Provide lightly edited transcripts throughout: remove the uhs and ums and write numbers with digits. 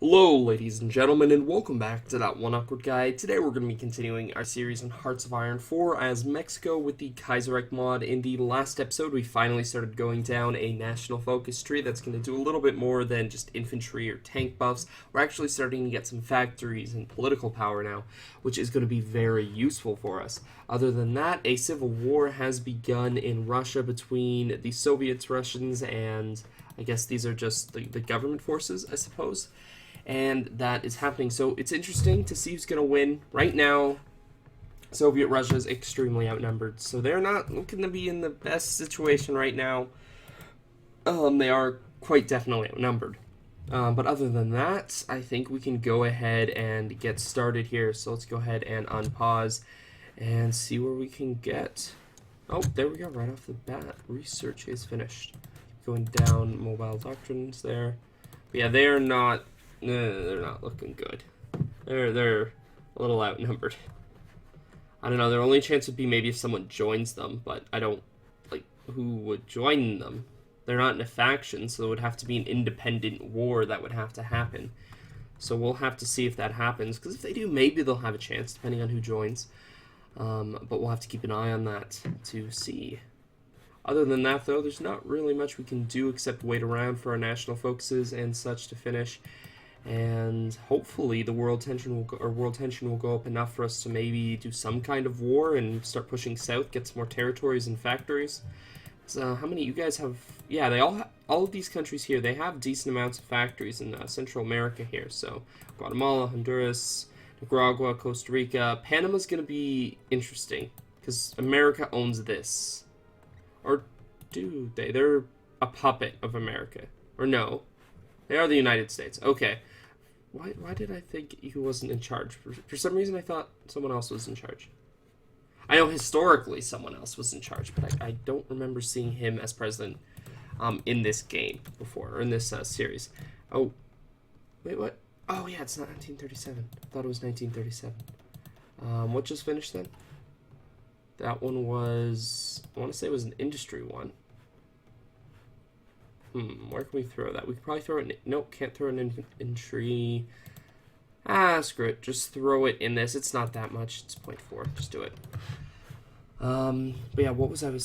Hello, ladies and gentlemen, and welcome back to That One Awkward Guy. Today we're going to be continuing our series on Hearts of Iron 4 as Mexico with the Kaiserreich mod. In the last episode, we finally started going down a national focus tree that's going to do a little bit more than just infantry or tank buffs. We're actually starting to get some factories and political power now, which is going to be very useful for us. Other than that, a civil war has begun in Russia between the Soviets, Russians, and I guess these are just the government forces, I suppose. And that is happening. So it's interesting to see who's going to win. Right now, Soviet Russia is extremely outnumbered, so they're not looking to be in the best situation right now. They are quite definitely outnumbered. But other than that, I think we can go ahead and get started here. So let's go ahead and unpause and see where we can get. Oh, there we go, right off the bat. Research is finished. Going down mobile doctrines there. But yeah, they're not looking good. They're a little outnumbered. I don't know, their only chance would be maybe if someone joins them, but I don't, who would join them? They're not in a faction, so it would have to be an independent war that would have to happen. So we'll have to see if that happens, because if they do, maybe they'll have a chance, depending on who joins. But we'll have to keep an eye on that to see. Other than that, though, there's not really much we can do except wait around for our national focuses and such to finish. And hopefully the world tension will go up enough for us to maybe do some kind of war and start pushing south, get some more territories and factories. So how many you guys have? Yeah, they all of these countries here, they have decent amounts of factories in Central America here. So Guatemala, Honduras, Nicaragua, Costa Rica. Panama's going to be interesting because America owns this. Or do they? They're a puppet of America. Or no. They are the United States. Okay. Why did I think he wasn't in charge? For some reason, I thought someone else was in charge. I know historically someone else was in charge, but I don't remember seeing him as president in this game before, or in this series. Oh, wait, what? Oh, yeah, it's not 1937. I thought it was 1937. What just finished then? That one was, I want to say it was an industry one. Where can we throw that? We could probably throw it in... Nope, can't throw it in infantry. Screw it. Just throw it in this. It's not that much. It's 0.4. Just do it. But yeah, what was I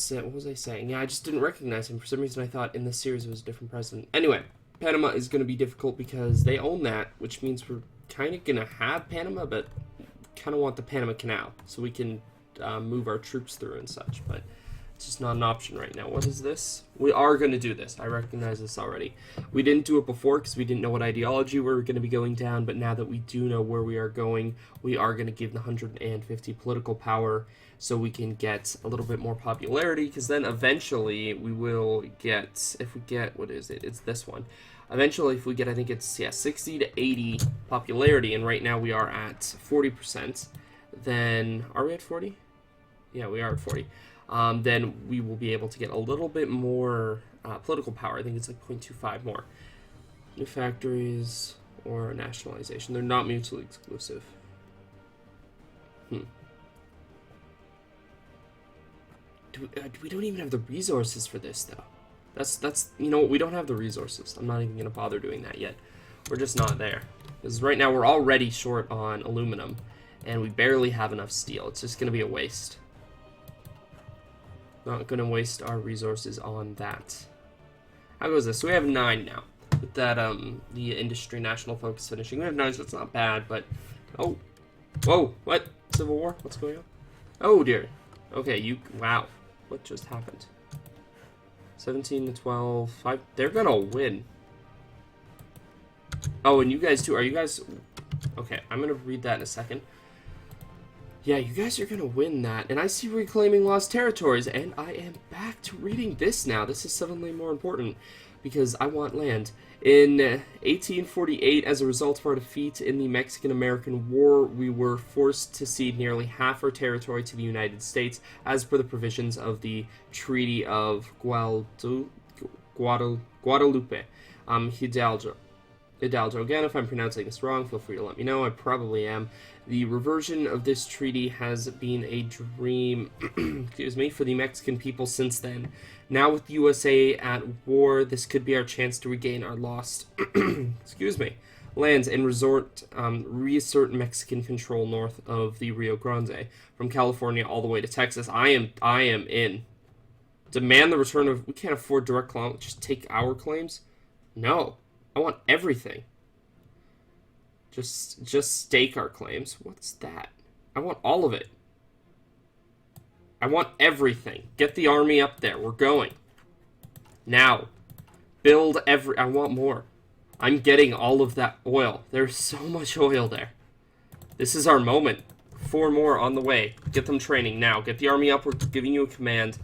saying? Yeah, I just didn't recognize him. For some reason, I thought in this series it was a different president. Anyway, Panama is going to be difficult because they own that, which means we're kind of going to have Panama, but kind of want the Panama Canal so we can move our troops through and such, but... it's just not an option right now. What is this? We are going to do this. I recognize this already. We didn't do it before because we didn't know what ideology we were going to be going down, but now that we do know where we are going, we are going to give the 150 political power so we can get a little bit more popularity, because then eventually we will get, if we get, what is it? It's this one. Eventually, if we get, I think it's, 60 to 80 popularity, and right now we are at 40%, then, are we at 40? Yeah, we are at 40. Then we will be able to get a little bit more political power. I think it's like 0.25 more. New factories or nationalization. They're not mutually exclusive. We don't even have the resources for this, though. That's you know what, we don't have the resources. I'm not even going to bother doing that yet. We're just not there. Because right now we're already short on aluminum, and we barely have enough steel. It's just going to be a waste. Not going to waste our resources on that. How goes this? So we have 9 now. With that, the industry national focus finishing. We have 9, so it's not bad, but... Oh. Whoa. What? Civil War? What's going on? Oh, dear. Okay, wow. What just happened? 17 to 12. 5. They're going to win. Oh, and you guys, too. Are you guys... Okay, I'm going to read that in a second. Yeah, you guys are going to win that. And I see reclaiming lost territories. And I am back to reading this now. This is suddenly more important because I want land. In 1848, as a result of our defeat in the Mexican-American War, we were forced to cede nearly half our territory to the United States, as per the provisions of the Treaty of Guadalupe. Hidalgo. Again, if I'm pronouncing this wrong, feel free to let me know. I probably am. The reversion of this treaty has been a dream, excuse me, for the Mexican people since then. Now with the USA at war, this could be our chance to regain our lost, excuse me, lands and reassert Mexican control north of the Rio Grande, from California all the way to Texas. I am in. Demand the return of... We can't afford direct claim. Just take our claims? No. I want everything. Just stake our claims. What's that? I want all of it. I want everything. Get the army up there. We're going. Now. Build every... I want more. I'm getting all of that oil. There's so much oil there. This is our moment. 4 more on the way. Get them training now. Get the army up. We're giving you a command.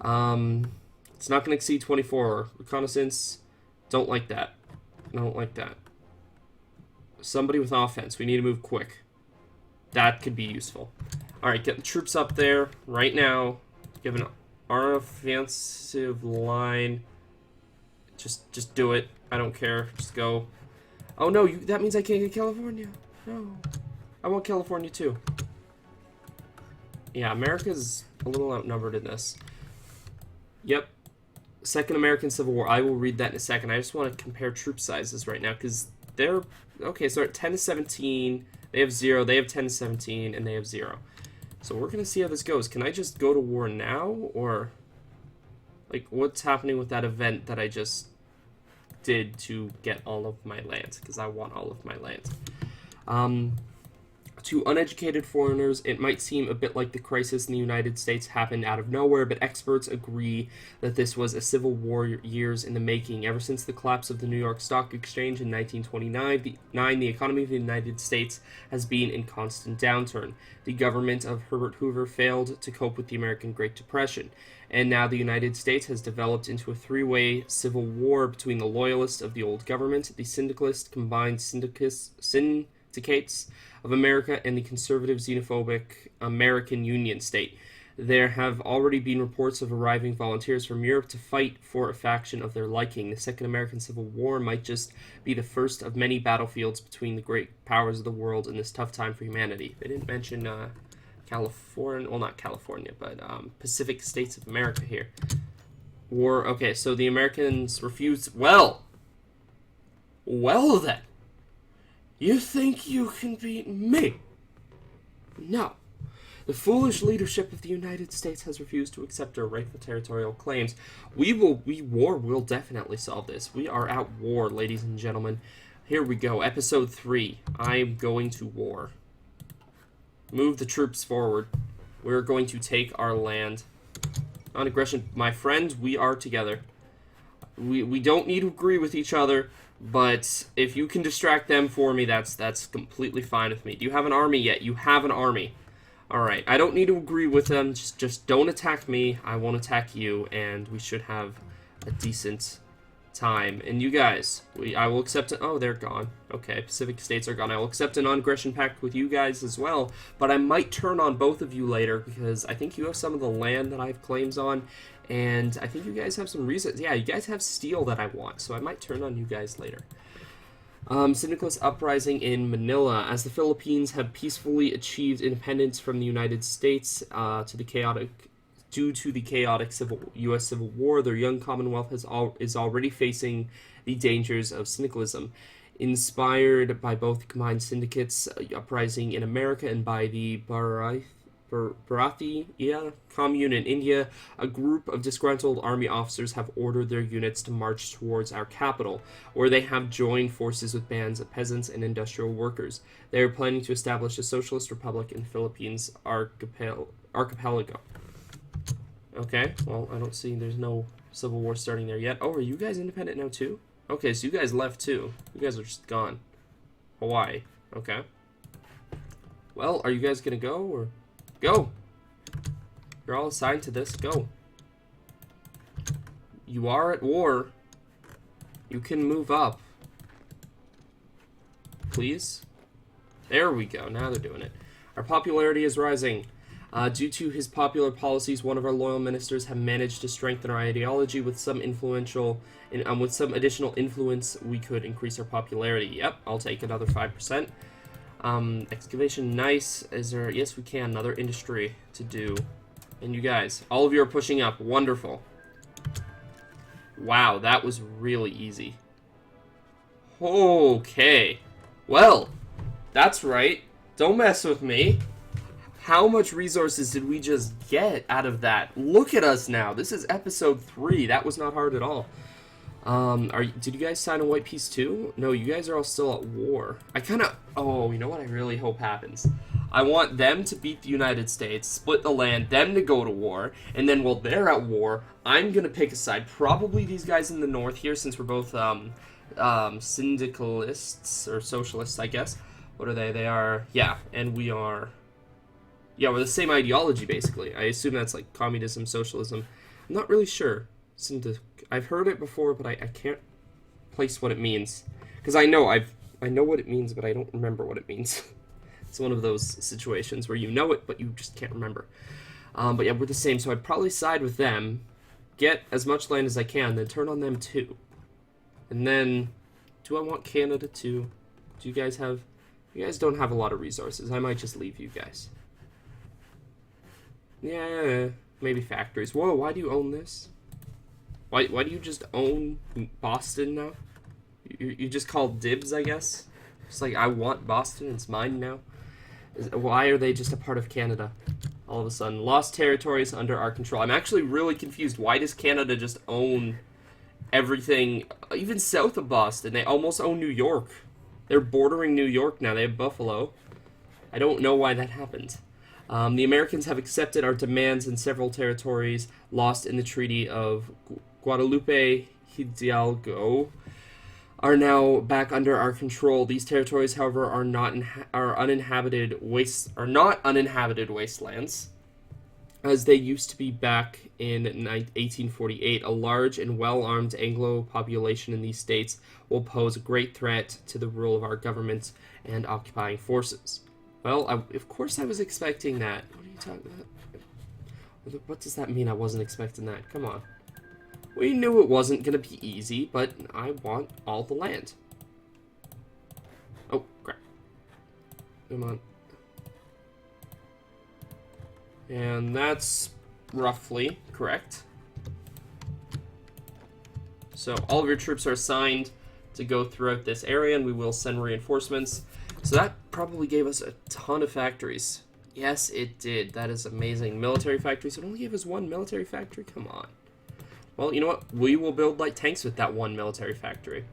It's not going to exceed 24. Reconnaissance. Don't like that. I don't like that. Somebody with offense. We need to move quick. That could be useful. Alright, get the troops up there right now. Give an offensive line. Just do it. I don't care. Just go. Oh no, that means I can't get California. No. I want California too. Yeah, America's a little outnumbered in this. Yep. Second American Civil War. I will read that in a second. I just want to compare troop sizes right now because they're... Okay, so they're at 10 to 17. They have 0. They have 10 to 17, and they have 0. So we're going to see how this goes. Can I just go to war now? Or, like, what's happening with that event that I just did to get all of my land? Because I want all of my land. To uneducated foreigners, it might seem a bit like the crisis in the United States happened out of nowhere, but experts agree that this was a Civil War years in the making. Ever since the collapse of the New York Stock Exchange in 1929, the economy of the United States has been in constant downturn. The government of Herbert Hoover failed to cope with the American Great Depression, and now the United States has developed into a three-way civil war between the loyalists of the old government, the syndicalist combined syndicates of America, and the conservative xenophobic American Union State. There have already been reports of arriving volunteers from Europe to fight for a faction of their liking. The Second American Civil War might just be the first of many battlefields between the great powers of the world in this tough time for humanity. They didn't mention California, well, not California, but Pacific States of America here. War, okay, so the Americans refused, well then. You think you can beat me? No. The foolish leadership of the United States has refused to accept our rightful territorial claims. War will definitely solve this. We are at war, ladies and gentlemen. Here we go, episode 3. I am going to war. Move the troops forward. We're going to take our land. Non-aggression, my friend, we are together. We don't need to agree with each other. But if you can distract them for me, that's completely fine with me. Do you have an army yet? You have an army. Alright, I don't need to agree with them. Just don't attack me. I won't attack you, and we should have a decent time. And you guys, I will accept it. Oh, they're gone. Okay, Pacific States are gone. I will accept a non-aggression pact with you guys as well. But I might turn on both of you later, because I think you have some of the land that I have claims on. And I think you guys have some reasons. Yeah, you guys have steel that I want, so I might turn on you guys later. Syndicalist uprising in Manila. As the Philippines have peacefully achieved independence from the United States due to the chaotic U.S. Civil War, their young Commonwealth is already facing the dangers of syndicalism. Inspired by both combined syndicates uprising in America and by the Bharatiya Commune in India, a group of disgruntled army officers have ordered their units to march towards our capital, where they have joined forces with bands of peasants and industrial workers. They are planning to establish a socialist republic in the Philippines archipelago. Okay, well, I don't see, there's no civil war starting there yet. Oh, are you guys independent now too? Okay, so you guys left too. You guys are just gone. Hawaii. Okay. Well, are you guys gonna go, or... Go! You're all assigned to this. Go. You are at war. You can move up. Please? There we go. Now they're doing it. Our popularity is rising. Due to his popular policies, one of our loyal ministers have managed to strengthen our ideology with some with some additional influence. We could increase our popularity. Yep, I'll take another 5%. Excavation, nice. Is there... Yes, we can. Another industry to do. And you guys, all of you are pushing up. Wonderful. Wow, that was really easy. Okay. Well, that's right. Don't mess with me. How much resources did we just get out of that? Look at us now. This is episode 3. That was not hard at all. Did you guys sign a white peace too? No, you guys are all still at war. Oh, you know what I really hope happens? I want them to beat the United States, split the land, them to go to war, and then while they're at war, I'm gonna pick a side. Probably these guys in the north here, since we're both, syndicalists, or socialists, I guess. What are they? They are, yeah, and we are, yeah, we're the same ideology, basically. I assume that's like communism, socialism. I'm not really sure. I've heard it before, but I can't place what it means. Because I know what it means, but I don't remember what it means. It's one of those situations where you know it, but you just can't remember. But yeah, we're the same, so I'd probably side with them, get as much land as I can, then turn on them too. And then, do I want Canada too? Do you guys have... You guys don't have a lot of resources. I might just leave you guys. Yeah, maybe factories. Whoa, why do you own this? Why do you just own Boston now? You just call dibs, I guess? It's like, I want Boston, it's mine now. Why are they just a part of Canada? All of a sudden. Lost territories under our control. I'm actually really confused. Why does Canada just own everything, even south of Boston? They almost own New York. They're bordering New York now. They have Buffalo. I don't know why that happened. The Americans have accepted our demands in several territories lost in the Treaty of Guadalupe Hidalgo are now back under our control. These territories, however, are not uninhabited wastelands, as they used to be back in 1848. A large and well-armed Anglo population in these states will pose a great threat to the rule of our government and occupying forces. Well, of course I was expecting that. What are you talking about? What does that mean? I wasn't expecting that. Come on. We knew it wasn't going to be easy, but I want all the land. Oh, crap. Come on. And that's roughly correct. So all of your troops are assigned to go throughout this area, and we will send reinforcements. So that probably gave us a ton of factories. Yes, it did. That is amazing. Military factories. It only gave us one military factory? Come on. Well, you know what? We will build light tanks with that one military factory.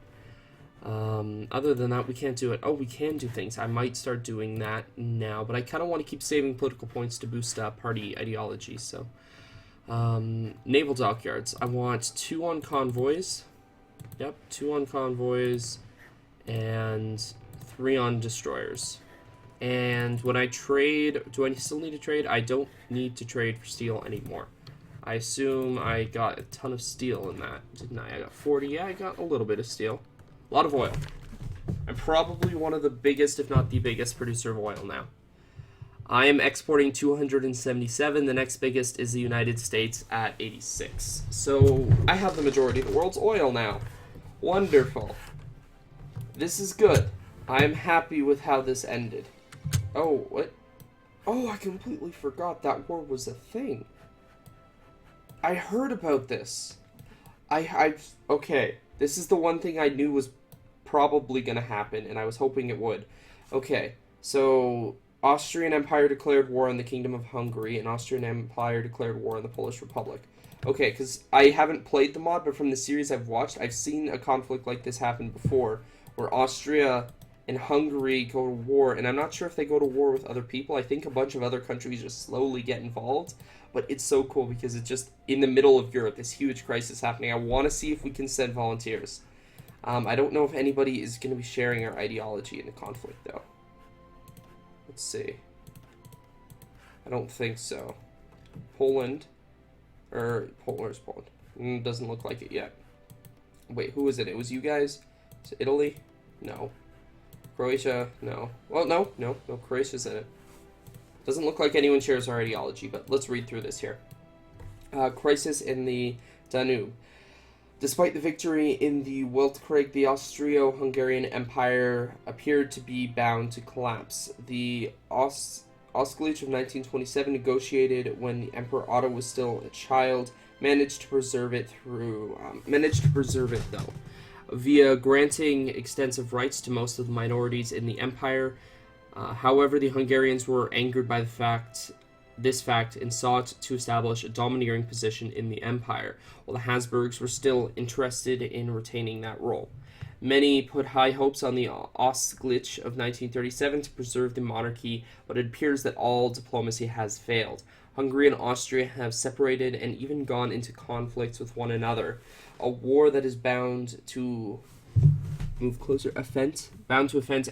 Other than that, we can't do it. Oh, we can do things. I might start doing that now, but I kind of want to keep saving political points to boost party ideology, so. Naval dockyards. I want 2 on convoys. Yep, 2 on convoys, and 3 on destroyers. And when I trade, do I still need to trade? I don't need to trade for steel anymore. I assume I got a ton of steel in that, didn't I? I got 40. Yeah, I got a little bit of steel. A lot of oil. I'm probably one of the biggest, if not the biggest, producer of oil now. I am exporting 277. The next biggest is the United States at 86. So I have the majority of the world's oil now. Wonderful. This is good. I am happy with how this ended. Oh, what? Oh, I completely forgot that war was a thing. I heard about this. Okay, this is the one thing I knew was probably going to happen, and I was hoping it would. Okay, so Austrian Empire declared war on the Kingdom of Hungary, and Austrian Empire declared war on the Polish Republic. Okay, because I haven't played the mod, but from the series I've watched, I've seen a conflict like this happen before, where Austria and Hungary go to war, and I'm not sure if they go to war with other people. I think a bunch of other countries just slowly get involved, but it's so cool because it's just in the middle of Europe, this huge crisis happening. I want to see if we can send volunteers. I don't know if anybody is going to be sharing our ideology in the conflict, though. Let's see. I don't think so. Poland. Where's Poland? Doesn't look like it yet. Wait, who was it? It was you guys? Is it Italy? No. Croatia? No. Well, no, Croatia's in it. Doesn't look like anyone shares our ideology, but let's read through this here. Crisis in the Danube. Despite the victory in the Weltkrieg, the Austro-Hungarian Empire appeared to be bound to collapse. The Ausgleich of 1927, negotiated when the Emperor Otto was still a child, managed to preserve it though. via granting extensive rights to most of the minorities in the empire. However, the Hungarians were angered by this fact and sought to establish a domineering position in the empire, while the Habsburgs were still interested in retaining that role. Many put high hopes on the Ausgleich of 1937 to preserve the monarchy, but it appears that all diplomacy has failed. Hungary and Austria have separated and even gone into conflicts with one another, a war that is bound to offend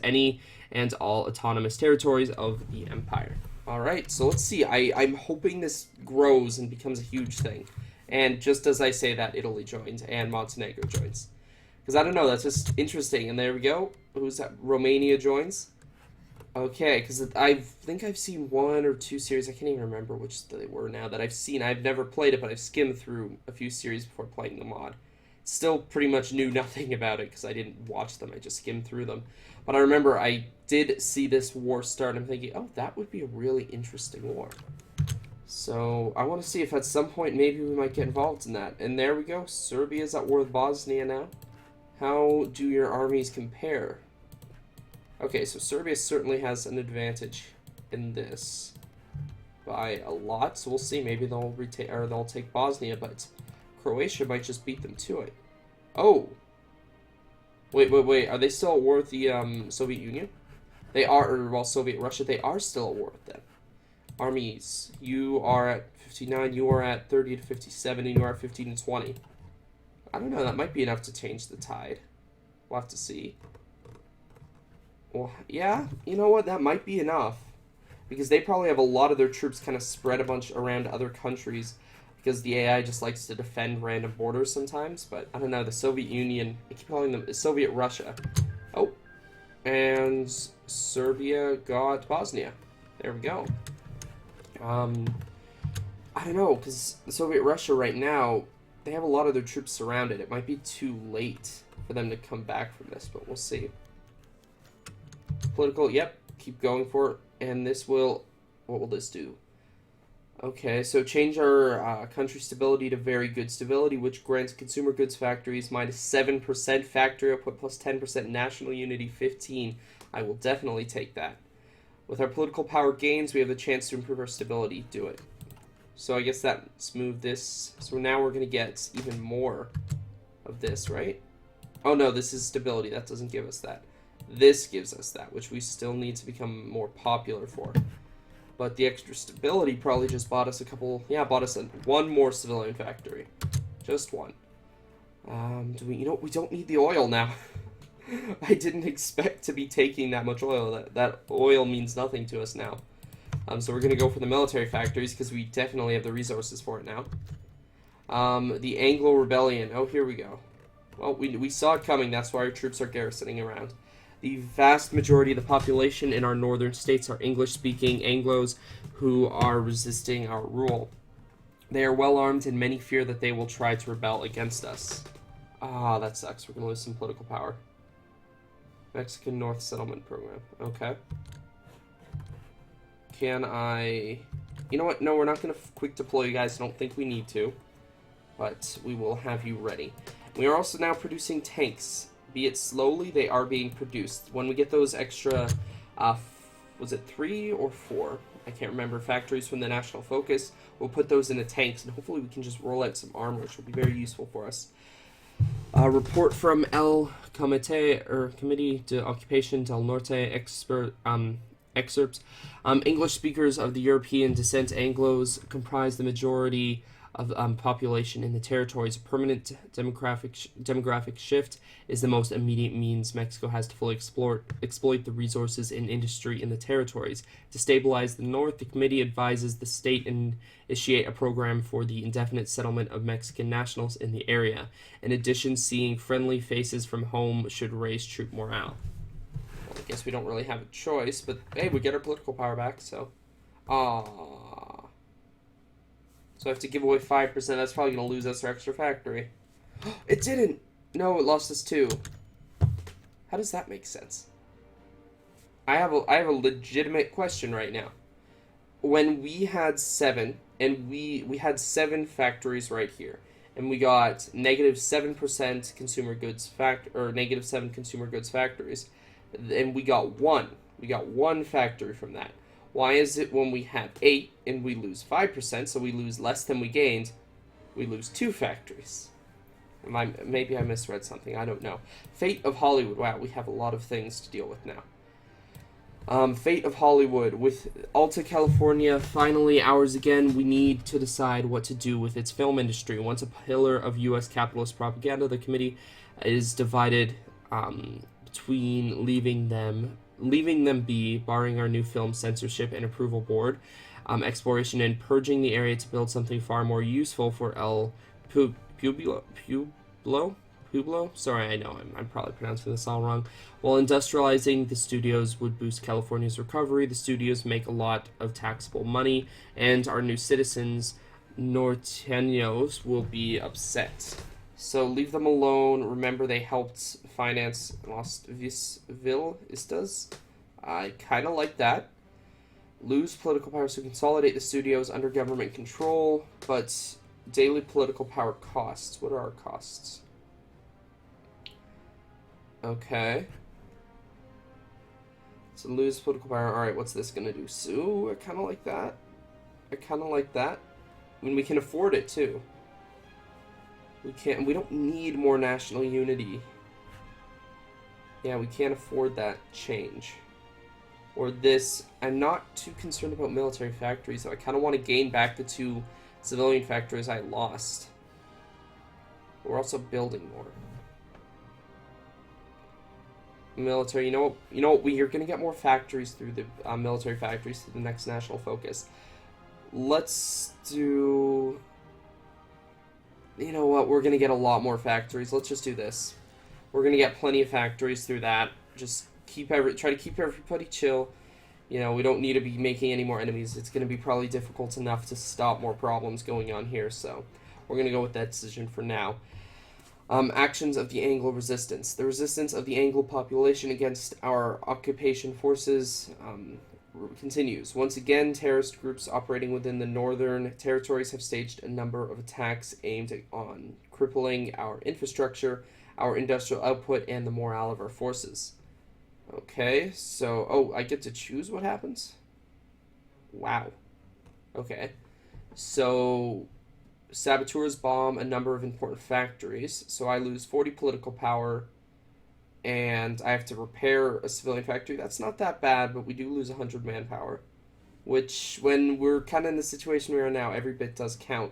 any and all autonomous territories of the empire. Alright, so let's see. I'm hoping this grows and becomes a huge thing. And just as I say that, Italy joins and Montenegro joins. Because I don't know, that's just interesting. And there we go. Who's that? Romania joins. Okay, because I think I've seen 1 or 2 series. I can't even remember which they were now that I've seen. I've never played it, but I've skimmed through a few series before playing the mod. Still pretty much knew nothing about it because I didn't watch them. I just skimmed through them. But I remember I did see this war start. I'm thinking, oh, that would be a really interesting war. So I want to see if at some point maybe we might get involved in that. And there we go. Serbia's at war with Bosnia now. How do your armies compare? Okay, so Serbia certainly has an advantage in this by a lot. So we'll see. Maybe they'll take Bosnia, but Croatia might just beat them to it. Oh. Wait. Are they still at war with the Soviet Union? They are, or well, Soviet Russia. They are still at war with them. Armies. You are at 59. You are at 30 to 57, and you are at 15 to 20. I don't know. That might be enough to change the tide. We'll have to see. Well, yeah. You know what? That might be enough. Because they probably have a lot of their troops kind of spread a bunch around other countries. Because the AI just likes to defend random borders sometimes. But, I don't know, the Soviet Union, I keep calling them Soviet Russia. Oh. And Serbia got Bosnia. There we go. I don't know, because the Soviet Russia right now, they have a lot of their troops surrounded. It might be too late for them to come back from this, but we'll see. Political, yep, keep going for it. And this will, what will this do? Okay, so change our country stability to very good stability, which grants consumer goods factories minus 7% factory output plus 10% national unity 15. I will definitely take that. With our political power gains, we have the chance to improve our stability. Do it. So I guess let's move this. So now we're going to get even more of this, right? Oh no, this is stability. That doesn't give us that. This gives us that, which we still need to become more popular for. But the extra stability probably just bought us one more civilian factory. Just one. We don't need the oil now. I didn't expect to be taking that much oil. That oil means nothing to us now. So we're going to go for the military factories because we definitely have the resources for it now. The Anglo Rebellion. Oh, here we go. Well, we saw it coming. That's why our troops are garrisoning around. The vast majority of the population in our northern states are English-speaking Anglos who are resisting our rule. They are well-armed and many fear that they will try to rebel against us. Ah, that sucks. We're going to lose some political power. Mexican North Settlement Program. Okay. Can I... You know what? No, we're not going to quick deploy you guys. I don't think we need to. But we will have you ready. We are also now producing tanks. Be it slowly, they are being produced. When we get those extra, was it 3 or 4? I can't remember. Factories from the National Focus. We'll put those into tanks, and hopefully we can just roll out some armor, which will be very useful for us. Report from El Comité, or Committee de Occupation del Norte excerpts. English speakers of the European descent Anglos comprise the majority of population in the territories. A permanent demographic shift is the most immediate means Mexico has to fully exploit the resources and industry in the territories. To stabilize the North, the committee advises the state initiate a program for the indefinite settlement of Mexican nationals in the area. In addition, seeing friendly faces from home should raise troop morale. Well, I guess we don't really have a choice, but hey, we get our political power back, so... So I have to give away 5%. That's probably going to lose us our extra factory. It didn't! No, it lost us 2. How does that make sense? I have a legitimate question right now. When we had 7, and we had 7 factories right here, and we got -7% consumer goods or -7 consumer goods factories, and we got one factory from that. Why is it when we have 8 and we lose 5%, so we lose less than we gained, we lose 2 factories? Maybe I misread something, I don't know. Fate of Hollywood. Wow, we have a lot of things to deal with now. Fate of Hollywood. With Alta California finally ours again, we need to decide what to do with its film industry. Once a pillar of U.S. capitalist propaganda, the committee is divided between leaving them be, barring our new film censorship and approval board, exploration, and purging the area to build something far more useful for El Pueblo? Sorry, I know I'm probably pronouncing this all wrong. While industrializing the studios would boost California's recovery, the studios make a lot of taxable money, and our new citizens, norteños, will be upset. So leave them alone. Remember, they helped finance Las Vistas. I kind of like that. Lose political power, so consolidate the studios under government control, but daily political power costs. What are our costs? Okay. So lose political power. Alright, what's this gonna do? So, I kind of like that. I mean, we can afford it, too. We don't need more national unity. Yeah, we can't afford that change. Or this. I'm not too concerned about military factories, though. I kind of want to gain back the 2 civilian factories I lost. We're also building more. Military, you know what, we are going to get more factories through the military factories through the next national focus. Let's do... You know what, we're going to get a lot more factories. Let's just do this. We're going to get plenty of factories through that. Just try to keep everybody chill. You know, we don't need to be making any more enemies. It's going to be probably difficult enough to stop more problems going on here, so we're going to go with that decision for now. Actions of the Anglo resistance. The resistance of the Anglo population against our occupation forces continues. Once again, terrorist groups operating within the northern territories have staged a number of attacks aimed on crippling our infrastructure, our industrial output, and the morale of our forces. Okay, so... Oh, I get to choose what happens? Wow. Okay. So... Saboteurs bomb a number of important factories, so I lose 40 political power, and I have to repair a civilian factory. That's not that bad, but we do lose 100 manpower, which, when we're kind of in the situation we are now, every bit does count.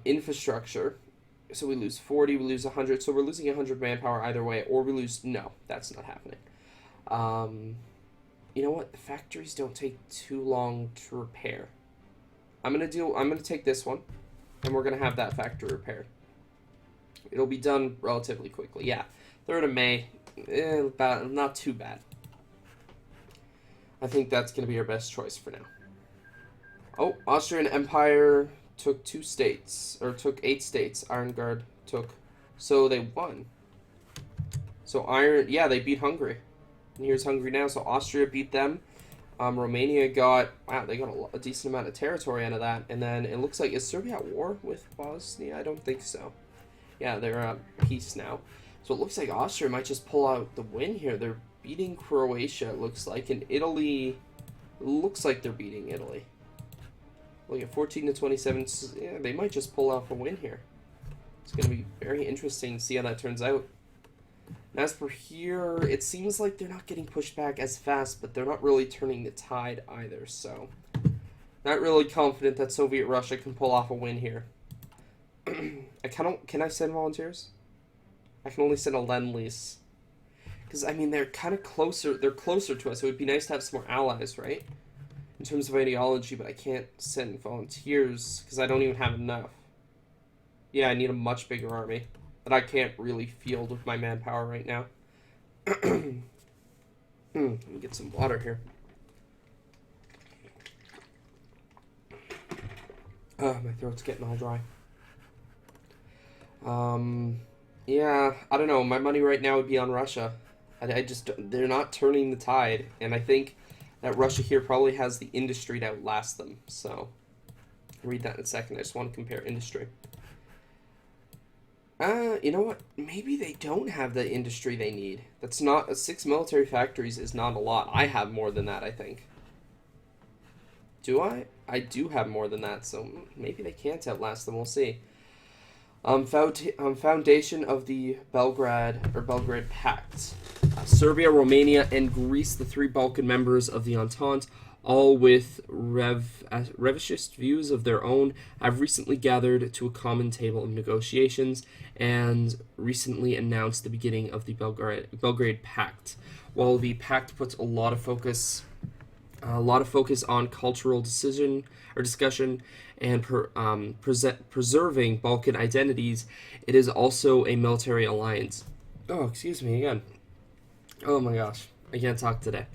Infrastructure, so we lose 40, we lose 100, so we're losing 100 manpower either way, or we lose... No, that's not happening. You know what? The factories don't take too long to repair. I'm gonna take this one, and we're gonna have that factory repaired. It'll be done relatively quickly. Yeah, 3rd of May, not too bad. I think that's gonna be our best choice for now. Oh, Austrian Empire took 2 states, or took 8 states. Iron Guard took, so they won. So yeah, they beat Hungary. And here's Hungary now, so Austria beat them. Romania got, wow, they got a decent amount of territory out of that. And then it looks like, is Serbia at war with Bosnia? I don't think so. Yeah, they're at peace now. So it looks like Austria might just pull out the win here. They're beating Croatia, it looks like. And Italy, it looks like they're beating Italy. Look at 14-27. Yeah, they might just pull off a win here. It's going to be very interesting to see how that turns out. And as for here, it seems like they're not getting pushed back as fast, but they're not really turning the tide either, so... Not really confident that Soviet Russia can pull off a win here. Can I send volunteers? I can only send a Lend-Lease. Because, I mean, they're kind of closer, they're closer to us. It would be nice to have some more allies, right? In terms of ideology, but I can't send volunteers, because I don't even have enough. Yeah, I need a much bigger army that I can't really field with my manpower right now. Let me get some water here. My throat's getting all dry. Yeah, I don't know. My money right now would be on Russia. They're not turning the tide, and I think that Russia here probably has the industry to outlast them, so... I'll read that in a second. I just want to compare industry. You know what? Maybe they don't have the industry they need. That's not 6 military factories is not a lot. I have more than that, I think. Do I? I do have more than that, so maybe they can't outlast them. We'll see. Foundation of the Belgrade Pact. Serbia, Romania, and Greece, the 3 Balkan members of the Entente, all with revisionist views of their own, have recently gathered to a common table of negotiations and recently announced the beginning of the Belgrade Pact. While the pact puts a lot of focus on cultural discussion and preserving Balkan identities, it is also a military alliance. Oh, excuse me again. Oh my gosh, I can't talk today.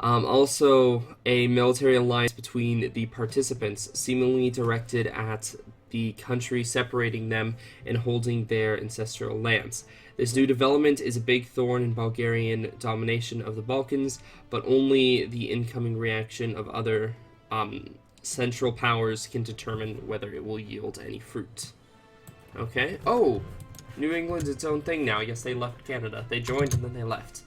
Also, a military alliance between the participants, seemingly directed at the country separating them and holding their ancestral lands. This new development is a big thorn in Bulgarian domination of the Balkans, but only the incoming reaction of other central powers can determine whether it will yield any fruit. Okay. Oh, New England's its own thing now. I guess they left Canada. They joined and then they left.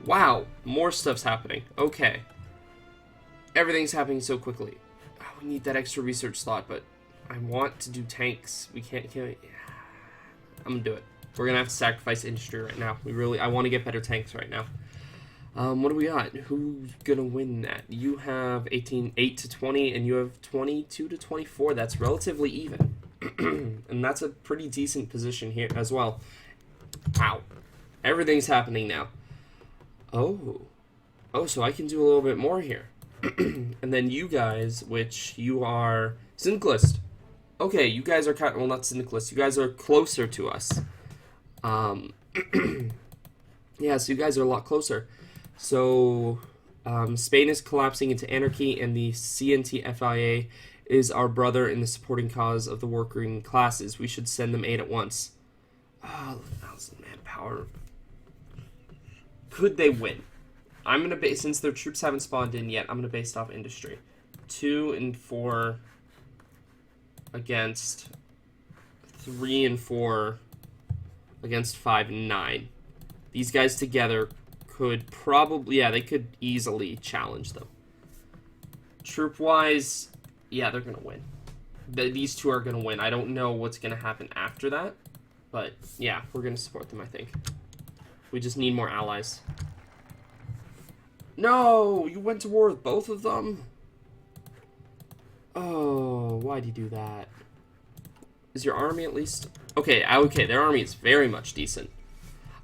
Wow, more stuff's happening. Okay. Everything's happening so quickly. Oh, we need that extra research slot, but I want to do tanks. We can't I'm gonna do it. We're gonna have to sacrifice industry right now. I want to get better tanks right now. What do we got? Who's gonna win that? You have 8 to 20, and you have 22 to 24. That's relatively even. And that's a pretty decent position here as well. Ow. Everything's happening now. Oh, so I can do a little bit more here. And then you guys, which you are syndicalist. Okay, you guys are kind of, well, not syndicalist. You guys are closer to us. Yeah, so you guys are a lot closer. So, Spain is collapsing into anarchy, and the CNTFIA is our brother in the supporting cause of the working classes. We should send them aid at once. Oh, 1,000 manpower. Could they win? I'm going to base, since their troops haven't spawned in yet, I'm going to base it off industry. 2 and 4 against 3 and 4 against 5 and 9. These guys together could probably, yeah, they could easily challenge them. Troop-wise, yeah, they're going to win. These two are going to win. I don't know what's going to happen after that, but yeah, we're going to support them, I think. We just need more allies. No, you went to war with both of them? Oh, why'd you do that? Is your army at least... Okay, their army is very much decent.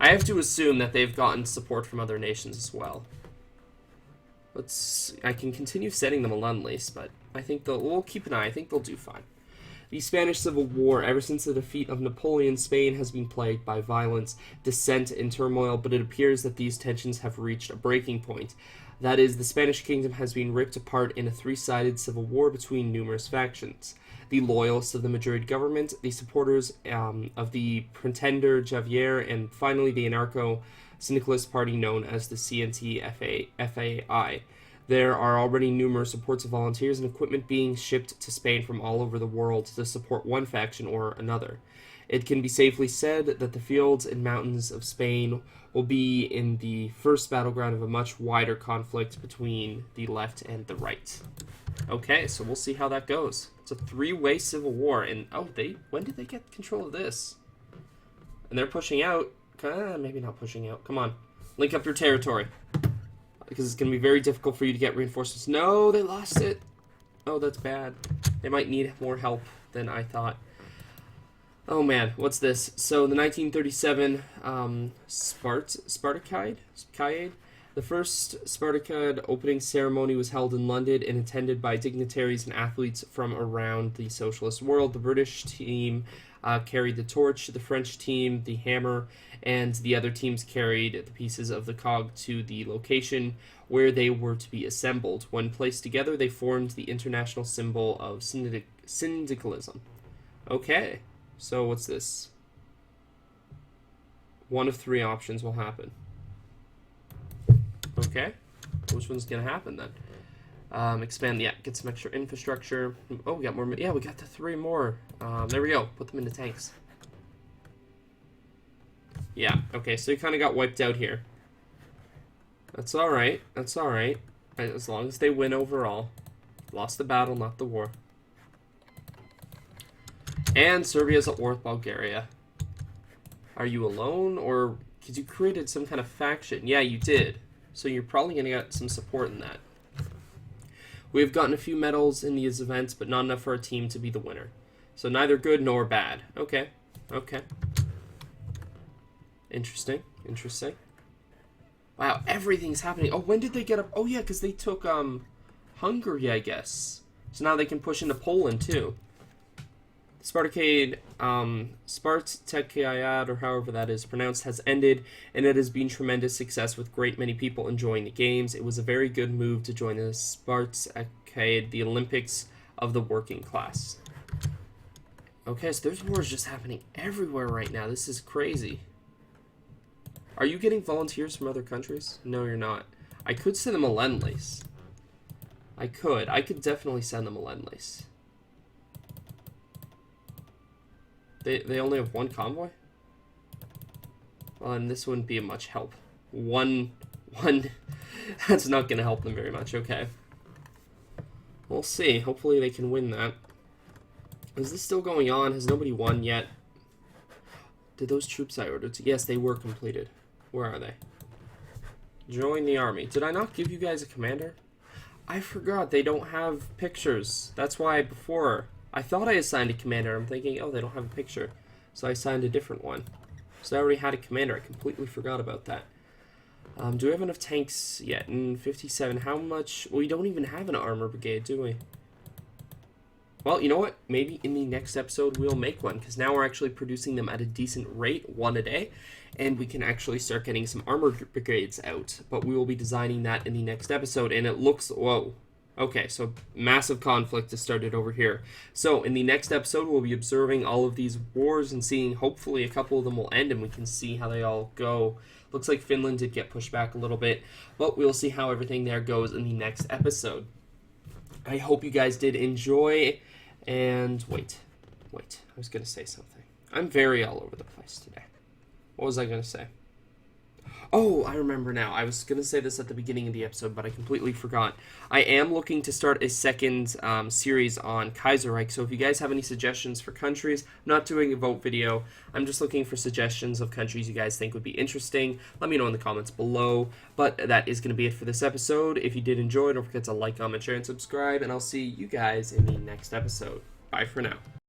I have to assume that they've gotten support from other nations as well. I can continue sending them a lend lease, but I think we'll keep an eye. I think they'll do fine. The Spanish Civil War, ever since the defeat of Napoleon, Spain has been plagued by violence, dissent, and turmoil, but it appears that these tensions have reached a breaking point. That is, the Spanish kingdom has been ripped apart in a 3-sided civil war between numerous factions. The loyalists of the Madrid government, the supporters of the pretender Javier, and finally the anarcho-syndicalist party known as the CNT-FAI. There are already numerous reports of volunteers and equipment being shipped to Spain from all over the world to support one faction or another. It can be safely said that the fields and mountains of Spain will be in the first battleground of a much wider conflict between the left and the right. Okay, so we'll see how that goes. It's a 3-way civil war, and when did they get control of this? And they're pushing out. Maybe not pushing out. Come on, link up your territory. Because it's going to be very difficult for you to get reinforcements. No, they lost it. Oh, that's bad. They might need more help than I thought. Oh man, what's this? So the 1937 Spartacade? The first Spartacade opening ceremony was held in London and attended by dignitaries and athletes from around the socialist world. The British team carried the torch, the French team the hammer, and the other teams carried the pieces of the cog to the location where they were to be assembled. When placed together, they formed the international symbol of syndicalism. Okay, so what's this? One of 3 options will happen. Okay, which one's gonna happen then? Expand, yeah, get some extra infrastructure. Oh, we got more, yeah, we got the 3 more. There we go, put them into tanks. Yeah, okay, so you kind of got wiped out here. That's alright. That's alright. As long as they win overall. Lost the battle, not the war. And Serbia's at war with Bulgaria. Are you alone, or... Because you created some kind of faction. Yeah, you did. So you're probably going to get some support in that. We've gotten a few medals in these events, but not enough for our team to be the winner. So neither good nor bad. Okay. Okay. Interesting. Interesting. Wow, everything's happening. Oh, when did they get up? Oh, yeah, because they took Hungary, I guess. So now they can push into Poland, too. Spartacade, Spartakayad, or however that is pronounced, has ended, and it has been tremendous success with great many people enjoying the games. It was a very good move to join the Spartakade, the Olympics of the working class. Okay, so there's wars just happening everywhere right now. This is crazy. Are you getting volunteers from other countries? No, you're not. I could send them a Lend-Lease. I could definitely send them a Lend-Lease. They only have one convoy? Well, and this wouldn't be of much help. One, that's not going to help them very much. Okay. We'll see. Hopefully they can win that. Is this still going on? Has nobody won yet? Did those troops I ordered to... Yes, they were completed. Where are they? Join the army. Did I not give you guys a commander? I forgot. They don't have pictures. That's why before... I thought I assigned a commander. I'm thinking, oh, they don't have a picture. So I assigned a different one. So I already had a commander. I completely forgot about that. Do we have enough tanks yet? In 57, how much? Well, we don't even have an armor brigade, do we? Well, you know what? Maybe in the next episode we'll make one, because now we're actually producing them at a decent rate, one a day, and we can actually start getting some armor brigades out. But we will be designing that in the next episode, and it looks... Whoa. Okay, so massive conflict has started over here. So in the next episode, we'll be observing all of these wars and seeing, hopefully, a couple of them will end and we can see how they all go. Looks like Finland did get pushed back a little bit, but we'll see how everything there goes in the next episode. I hope you guys did enjoy, and wait, I was going to say something. I'm very all over the place today. What was I going to say? Oh, I remember now. I was going to say this at the beginning of the episode, but I completely forgot. I am looking to start a second series on Kaiserreich, so if you guys have any suggestions for countries, I'm not doing a vote video. I'm just looking for suggestions of countries you guys think would be interesting. Let me know in the comments below. But that is going to be it for this episode. If you did enjoy, don't forget to like, comment, share, and subscribe, and I'll see you guys in the next episode. Bye for now.